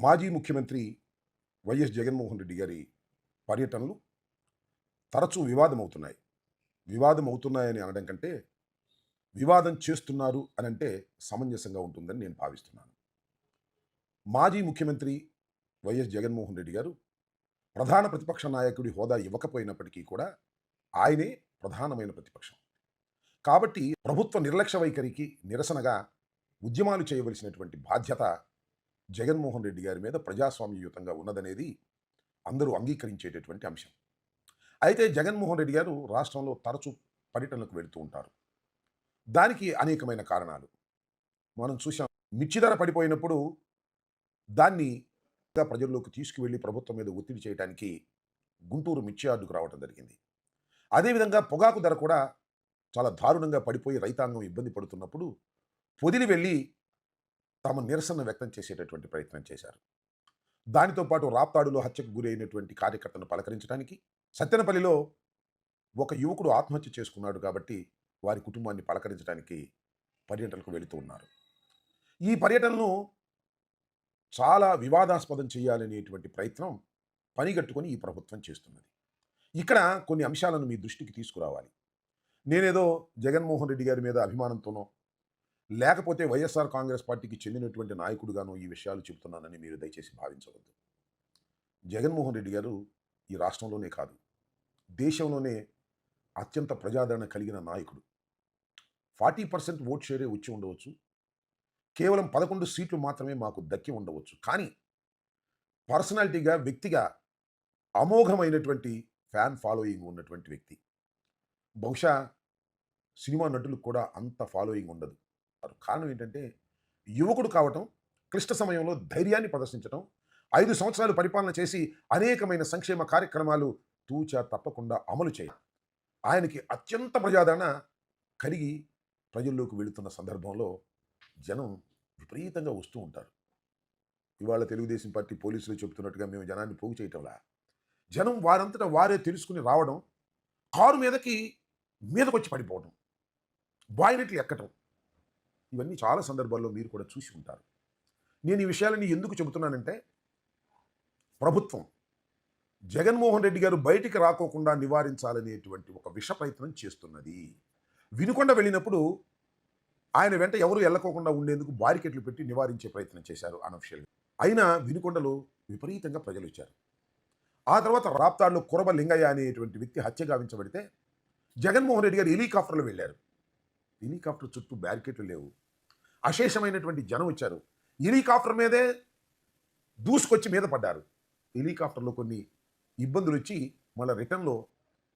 మాజీ ముఖ్యమంత్రి వైఎస్ జగన్మోహన్ రెడ్డి గారి పర్యటనలు తరచూ వివాదమవుతున్నాయి. వివాదమవుతున్నాయని అనడం కంటే, వివాదం చేస్తున్నారు అనంటే సమంజసంగా ఉంటుందని నేను భావిస్తున్నాను. మాజీ ముఖ్యమంత్రి వైఎస్ జగన్మోహన్ రెడ్డి గారు ప్రధాన ప్రతిపక్ష నాయకుడి హోదా ఇవ్వకపోయినప్పటికీ కూడా ఆయనే ప్రధానమైన ప్రతిపక్షం. కాబట్టి ప్రభుత్వ నిర్లక్ష్య వైఖరికి నిరసనగా ఉద్యమాలు చేయవలసినటువంటి బాధ్యత జగన్మోహన్ రెడ్డి గారి మీద ప్రజాస్వామ్యయుతంగా ఉన్నదనేది అందరూ అంగీకరించేటటువంటి అంశం. అయితే జగన్మోహన్ రెడ్డి గారు రాష్ట్రంలో తరచూ పర్యటనలకు వెళుతూ ఉంటారు. దానికి అనేకమైన కారణాలు మనం చూసాం. మిర్చి ధర పడిపోయినప్పుడు దాన్ని ఇంకా ప్రజల్లోకి తీసుకువెళ్ళి ప్రభుత్వం మీద ఒత్తిడి చేయడానికి గుంటూరు మిర్చి యార్డుకు రావడం జరిగింది. అదేవిధంగా పొగాకు ధర కూడా చాలా దారుణంగా పడిపోయి రైతాంగం ఇబ్బంది పడుతున్నప్పుడు పొదిలి వెళ్ళి తమ నిరసన వ్యక్తం చేసేటటువంటి ప్రయత్నం చేశారు. దానితో పాటు రాప్తాడులో హత్యకు గురైనటువంటి కార్యకర్తను పలకరించడానికి, సత్తెనపల్లిలో ఒక యువకుడు ఆత్మహత్య చేసుకున్నాడు కాబట్టి వారి కుటుంబాన్ని పలకరించడానికి పర్యటనకు వెళుతూ ఉన్నారు. ఈ పర్యటనను చాలా వివాదాస్పదం చేయాలనేటువంటి ప్రయత్నం పనిగట్టుకొని ఈ ప్రభుత్వం చేస్తున్నది. ఇక్కడ కొన్ని అంశాలను మీ దృష్టికి తీసుకురావాలి. నేనేదో జగన్మోహన్ రెడ్డి గారి మీద అభిమానంతోనో, లేకపోతే వైఎస్ఆర్ కాంగ్రెస్ పార్టీకి చెందినటువంటి నాయకుడుగానో ఈ విషయాలు చెబుతున్నానని మీరు దయచేసి భావించవద్దు. జగన్మోహన్ రెడ్డి గారు ఈ రాష్ట్రంలోనే కాదు, దేశంలోనే అత్యంత ప్రజాదరణ కలిగిన నాయకుడు. 40% ఓట్ షేరే వచ్చి ఉండవచ్చు. కేవలం 11 సీట్లు మాత్రమే మాకు దక్కి ఉండవచ్చు. కానీ పర్సనాలిటీగా, వ్యక్తిగా అమోఘమైనటువంటి ఫ్యాన్ ఫాలోయింగ్ ఉన్నటువంటి వ్యక్తి. బహుశా సినిమా నటులకు కూడా అంత ఫాలోయింగ్ ఉండదు. కారణం ఏంటంటే, యువకుడు కావటం, క్లిష్ట సమయంలో ధైర్యాన్ని ప్రదర్శించటం, 5 సంవత్సరాలు పరిపాలన చేసి అనేకమైన సంక్షేమ కార్యక్రమాలు తూచా తప్పకుండా అమలు చేయడం. ఆయనకి అత్యంత ప్రజాదరణ కలిగి ప్రజల్లోకి వెళుతున్న సందర్భంలో జనం విపరీతంగా వస్తూ ఉంటారు. ఇవాళ తెలుగుదేశం పార్టీ పోలీసులు చెబుతున్నట్టుగా మేము జనాన్ని పోగు చేయటంలా, జనం వారంతటా వారే తెలుసుకుని రావడం, కారు మీదకొచ్చి పడిపోవడం, బాయినెట్లు ఎక్కటం, ఇవన్నీ చాలా సందర్భాల్లో మీరు కూడా చూసి ఉంటారు. నేను ఈ విషయాలని ఎందుకు చెబుతున్నానంటే, ప్రభుత్వం జగన్మోహన్ రెడ్డి గారు బయటికి రాకోకుండా నివారించాలనేటువంటి ఒక విష ప్రయత్నం చేస్తున్నది. వినుకొండ వెళ్ళినప్పుడు ఆయన వెంట ఎవరు వెళ్ళకోకుండా ఉండేందుకు బారికెట్లు పెట్టి నివారించే ప్రయత్నం చేశారు అనఫిషియల్గా. అయినా వినుకొండలో విపరీతంగా ప్రజలు వచ్చారు. ఆ తర్వాత రాప్తాడులో కురబ లింగయ్య అనేటువంటి వ్యక్తి హత్య గావించబడితే జగన్మోహన్ రెడ్డి గారు హెలికాప్టర్లో వెళ్ళారు. హెలికాప్టర్ చుట్టూ బ్యారికేట్లు లేవు. అశేషమైనటువంటి జనం వచ్చారు. హెలికాప్టర్ మీదే దూసుకొచ్చి మీద పడ్డారు. హెలికాప్టర్లో కొన్ని ఇబ్బందులు వచ్చి మళ్ళీ రిటర్న్లో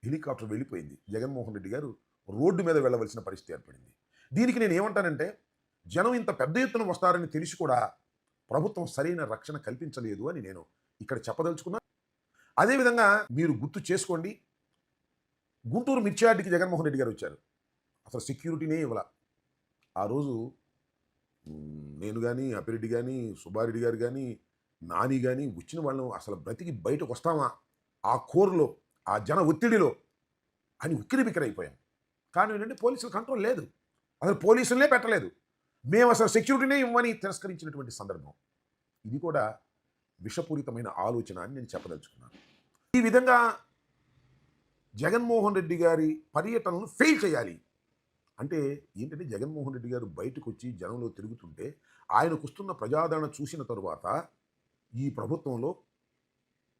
హెలికాప్టర్ వెళ్ళిపోయింది. జగన్మోహన్ రెడ్డి గారు రోడ్డు మీద వెళ్ళవలసిన పరిస్థితి ఏర్పడింది. దీనికి నేను ఏమంటానంటే, జనం ఇంత పెద్ద ఎత్తున వస్తారని తెలిసి కూడా ప్రభుత్వం సరైన రక్షణ కల్పించలేదు అని నేను ఇక్కడ చెప్పదలుచుకున్నా. అదేవిధంగా మీరు గుర్తు చేసుకోండి, గుంటూరు మిర్చి యార్డుకి జగన్మోహన్ రెడ్డి గారు వచ్చారు. అసలు సెక్యూరిటీనే ఇవ్వాల. ఆ రోజు నేను కానీ, అప్పిరెడ్డి కానీ, సుబ్బారెడ్డి గారు కానీ, నాని కానీ వచ్చిన వాళ్ళం అసలు బ్రతికి బయటకు వస్తామా ఆ కోరులో, ఆ జన ఒత్తిడిలో అని ఉక్కిరి బిక్కిరి అయిపోయాం. కారణం ఏంటంటే పోలీసుల కంట్రోల్ లేదు. అసలు పోలీసులనే పెట్టలేదు. మేము అసలు సెక్యూరిటీనే ఇవ్వమని తిరస్కరించినటువంటి సందర్భం. ఇది కూడా విషపూరితమైన ఆలోచన అని నేను చెప్పదలుచుకున్నాను. ఈ విధంగా జగన్మోహన్ రెడ్డి గారి పర్యటనను ఫెయిల్ చేయాలి అంటే ఏంటంటే, జగన్మోహన్ రెడ్డి గారు బయటకు వచ్చి జనంలో తిరుగుతుంటే ఆయనకు వస్తున్న ప్రజాదరణ చూసిన తరువాత ఈ ప్రభుత్వంలో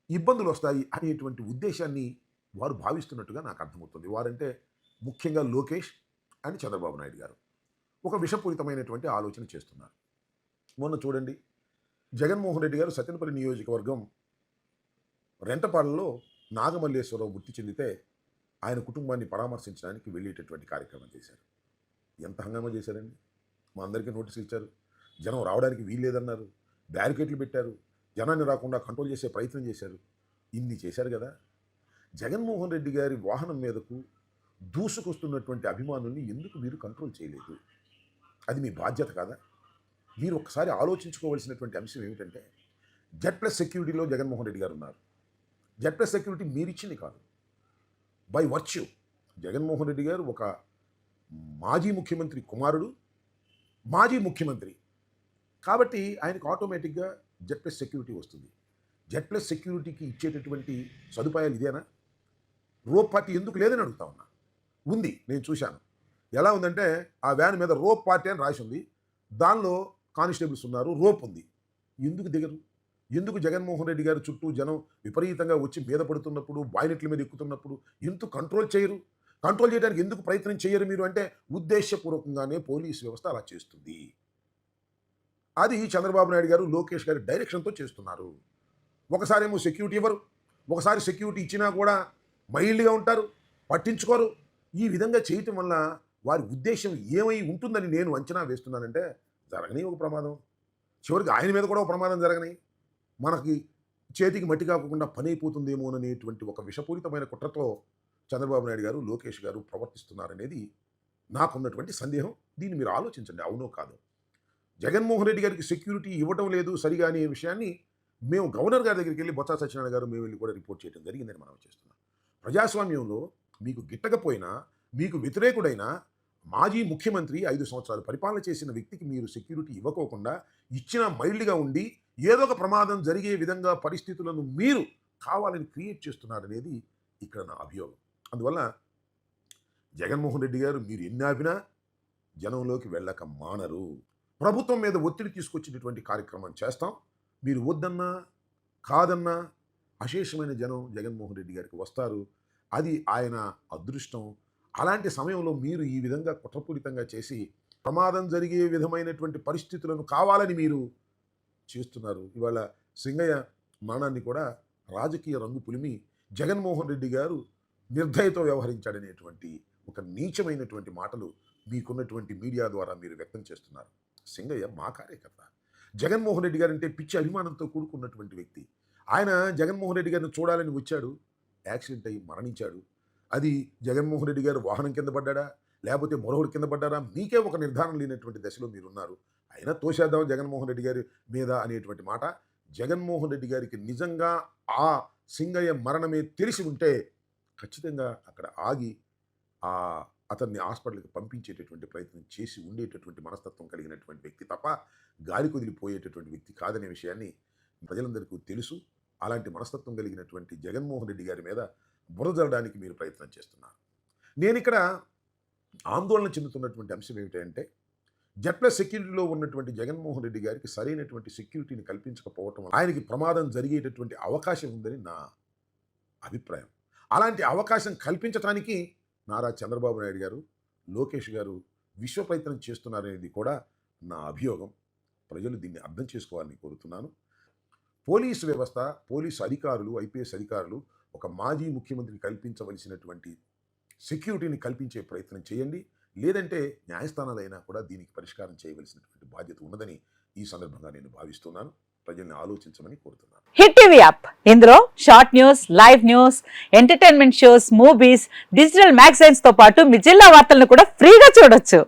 ఇబ్బందులు వస్తాయి అనేటువంటి ఉద్దేశాన్ని వారు భావిస్తున్నట్టుగా నాకు అర్థమవుతుంది. వారంటే ముఖ్యంగా లోకేష్ అని చంద్రబాబు నాయుడు గారు ఒక విషపూరితమైనటువంటి ఆలోచన చేస్తున్నారు. మొన్న చూడండి, జగన్మోహన్ రెడ్డి గారు సత్తెనపల్లి నియోజకవర్గం రెంటపాలలో నాగమల్లేశ్వరరావు మృతి చెందితే ఆయన కుటుంబాన్ని పరామర్శించడానికి వెళ్ళేటటువంటి కార్యక్రమం చేశారు. ఎంత హంగామా చేశారండి. మా అందరికీ నోటీసులు ఇచ్చారు. జనం రావడానికి వీల్లేదన్నారు. బ్యారికేట్లు పెట్టారు. జనాన్ని రాకుండా కంట్రోల్ చేసే ప్రయత్నం చేశారు. ఇన్ని చేశారు కదా. జగన్మోహన్ రెడ్డి గారి వాహనం మీదకు దూసుకొస్తున్నటువంటి అభిమానుల్ని ఎందుకు మీరు కంట్రోల్ చేయలేదు? అది మీ బాధ్యత కాదా? మీరు ఒకసారి ఆలోచించుకోవాల్సినటువంటి అంశం ఏమిటంటే, జెడ్+ సెక్యూరిటీలో జగన్మోహన్ రెడ్డి గారు ఉన్నారు. జెడ్+ సెక్యూరిటీ మీరిచ్చింది కాదు, బై వర్చ్యూ. జగన్మోహన్ రెడ్డి గారు ఒక మాజీ ముఖ్యమంత్రి కుమారుడు, మాజీ ముఖ్యమంత్రి. కాబట్టి ఆయనకు ఆటోమేటిక్గా జెడ్+ సెక్యూరిటీ వస్తుంది. జెడ్+ సెక్యూరిటీకి ఇచ్చేటటువంటి సదుపాయాలు ఇదేనా? రోప్ పార్టీ ఎందుకు లేదని అడుగుతా ఉన్నా. ఉంది, నేను చూశాను. ఎలా ఉందంటే ఆ వ్యాన్ మీద రోప్ పార్టీ అని రాసి ఉంది, దానిలో కానిస్టేబుల్స్ ఉన్నారు, రోప్ ఉంది. ఎందుకు దిగరు? ఎందుకు జగన్మోహన్ రెడ్డి గారి చుట్టూ జనం విపరీతంగా వచ్చి మీద పడుతున్నప్పుడు, బాయినెట్ల మీద ఎక్కుతున్నప్పుడు ఎందుకు కంట్రోల్ చేయరు? కంట్రోల్ చేయడానికి ఎందుకు ప్రయత్నం చేయరు మీరు అంటే, ఉద్దేశపూర్వకంగానే పోలీసు వ్యవస్థ అలా చేస్తుంది. అది చంద్రబాబు నాయుడు గారు, లోకేష్ గారి డైరెక్షన్తో చేస్తున్నారు. ఒకసారేమో సెక్యూరిటీ ఇవ్వరు, ఒకసారి సెక్యూరిటీ ఇచ్చినా కూడా మైల్డ్గా ఉంటారు, పట్టించుకోరు. ఈ విధంగా చేయటం వల్ల వారి ఉద్దేశం ఏమై ఉంటుందని నేను అంచనా వేస్తున్నానంటే, జరగని ఒక ప్రమాదం, చివరికి ఆయన మీద కూడా ఒక ప్రమాదం జరగని, మనకి చేతికి మట్టి కాకుండా పని అయిపోతుందేమో అనేటువంటి ఒక విషపూరితమైన కుట్రతో చంద్రబాబు నాయుడు గారు, లోకేష్ గారు ప్రవర్తిస్తున్నారనేది నాకున్నటువంటి సందేహం. దీన్ని మీరు ఆలోచించండి, అవునో కాదు. జగన్మోహన్ రెడ్డి గారికి సెక్యూరిటీ ఇవ్వటం లేదు సరిగా అనే విషయాన్ని మేము గవర్నర్ గారి దగ్గరికి వెళ్ళి, బొత్స సత్యనారాయణ గారు మేము వెళ్ళి కూడా రిపోర్ట్ చేయడం జరిగిందని మనం చేస్తున్నాం. ప్రజాస్వామ్యంలో మీకు గిట్టకపోయినా, మీకు వ్యతిరేకుడైనా మాజీ ముఖ్యమంత్రి 5 సంవత్సరాలు పరిపాలన చేసిన వ్యక్తికి మీరు సెక్యూరిటీ ఇవ్వకోకుండా, ఇచ్చిన మైల్డ్గా ఉండి ఏదో ఒక ప్రమాదం జరిగే విధంగా పరిస్థితులను మీరు కావాలని క్రియేట్ చేస్తున్నారనేది ఇక్కడ నా అభియోగం. అందువల్ల జగన్మోహన్ రెడ్డి గారు మీరు ఎన్ని ఆపినా జనంలోకి వెళ్ళక మానరు. ప్రభుత్వం మీద ఒత్తిడి తీసుకొచ్చినటువంటి కార్యక్రమం చేస్తాం. మీరు వద్దన్నా కాదన్నా అశేషమైన జనం జగన్మోహన్ రెడ్డి గారికి వస్తారు. అది ఆయన అదృష్టం. అలాంటి సమయంలో మీరు ఈ విధంగా కుట్రపూరితంగా చేసి ప్రమాదం జరిగే విధమైనటువంటి పరిస్థితులను కావాలని మీరు చేస్తున్నారు. ఇవాళ సింగయ్య మరణాన్ని కూడా రాజకీయ రంగు పులిమి జగన్మోహన్ రెడ్డి గారు నిర్దయతో వ్యవహరించాడనేటువంటి ఒక నీచమైనటువంటి మాటలు మీకున్నటువంటి మీడియా ద్వారా మీరు వ్యక్తం చేస్తున్నారు. సింగయ్య మా కార్యకర్త. జగన్మోహన్ రెడ్డి గారంటే పిచ్చి అభిమానంతో కూడుకున్నటువంటి వ్యక్తి. ఆయన జగన్మోహన్ రెడ్డి గారిని చూడాలని వచ్చాడు, యాక్సిడెంట్ అయ్యి మరణించాడు. అది జగన్మోహన్ రెడ్డి గారు వాహనం కింద పడ్డాడా, లేకపోతే మరొకటి కింద పడ్డారా, మీకే ఒక నిర్ధారణ లేనటువంటి దశలో మీరున్నారు. అయినా తోసేద్దాం జగన్మోహన్ రెడ్డి గారి మీద అనేటువంటి మాట. జగన్మోహన్ రెడ్డి గారికి నిజంగా ఆ సింగయ్య మరణమే తెలిసి ఉంటే ఖచ్చితంగా అక్కడ ఆగి అతన్ని హాస్పిటల్కి పంపించేటటువంటి ప్రయత్నం చేసి ఉండేటటువంటి మనస్తత్వం కలిగినటువంటి వ్యక్తి తప్ప గాలి కుదిలిపోయేటటువంటి వ్యక్తి కాదనే విషయాన్ని ప్రజలందరికీ తెలుసు. అలాంటి మనస్తత్వం కలిగినటువంటి జగన్మోహన్ రెడ్డి గారి మీద బురదలడానికి మీరు ప్రయత్నం చేస్తున్నారు. నేను ఇక్కడ ఆందోళన చెందుతున్నటువంటి అంశం ఏమిటంటే, జెడ్+ సెక్యూరిటీలో ఉన్నటువంటి జగన్మోహన్ రెడ్డి గారికి సరైనటువంటి సెక్యూరిటీని కల్పించకపోవటం ఆయనకి ప్రమాదం జరిగేటటువంటి అవకాశం ఉందని నా అభిప్రాయం. అలాంటి అవకాశం కల్పించడానికి నారా చంద్రబాబు నాయుడు గారు, లోకేష్ గారు విశ్వ ప్రయత్నం చేస్తున్నారనేది కూడా నా అభియోగం. ప్రజలు దీన్ని అర్థం చేసుకోవాలని కోరుతున్నాను. పోలీసు వ్యవస్థ, పోలీసు అధికారులు, ఐపీఎస్ అధికారులు ఒక మాజీ ముఖ్యమంత్రికి కల్పించవలసినటువంటి సెక్యూరిటీని కల్పించే ప్రయత్నం చేయండి. లేదంటే న్యాయస్థానాలైనా కూడా దీనికి పరిష్కారం చేయవలసినటువంటి బాధ్యత ఉన్నదని ఈ సందర్భంగా నేను భావిస్తున్నాను. ప్రజల్ని ఆలోచించమని కోరుతున్నాను. హిట్ టీవీ యాప్, ఇందులో short news, live news, entertainment shows, movies, digital magazines తో పాటు మీ జిల్లా వార్తలను కూడా ఫ్రీగా చూడొచ్చు.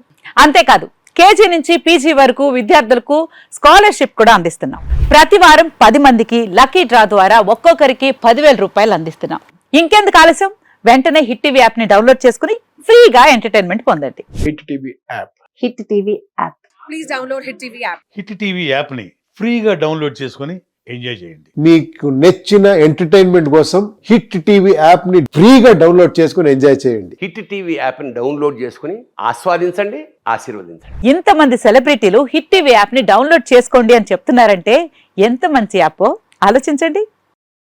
అంతేకాదు కేజీ నుంచి పీజీ వరకు విద్యార్థులకు స్కాలర్షిప్ కూడా అందిస్తున్నాం. ప్రతి వారం 10 మందికి లక్కీ డ్రా ద్వారా ఒక్కొక్కరికి 10,000 రూపాయలు అందిస్తున్నాం. ఇంకెందుకు ఆలస్యం, వెంటనే హిట్ టీవీ యాప్ ని డౌన్లోడ్ చేసుకుని ఫ్రీగా ఎంటర్టైన్మెంట్ పొందండి. Hit TV app. Hit TV app. Please download hit TV app. Hit TV app ని ఫ్రీగా డౌన్లోడ్ చేసుకొని ఎంజాయ్ చేయండి. మీకు నచ్చిన ఎంటర్టైన్మెంట్ కోసం హిట్ టీవీ యాప్ ని ఫ్రీగా డౌన్లోడ్ చేసుకొని ఎంజాయ్ చేయండి. హిట్ టీవీ యాప్ ని డౌన్లోడ్ చేసుకుని ఆస్వాదించండి, ఆశీర్వదించండి. ఇంతమంది సెలబ్రిటీలు హిట్ టీవీ యాప్ ని డౌన్లోడ్ చేసుకోండి అని చెప్తున్నారంటే ఎంత మంచి యాప్ ఆలోచించండి.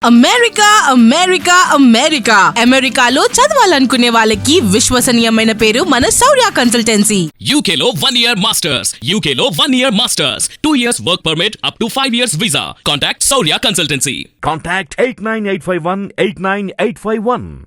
అమెరికా అమెరికా అమెరికా అమెరికాలో చదవాలనుకునే వాళ్ళకి విశ్వసనీయమైన పేరు మన శౌర్య కన్సల్టెన్సీ. UK లో 1 year masters. UK లో 1 year masters. 2 years work permit up to 5 years visa. Contact Saurya Consultancy. Contact 89851 89851.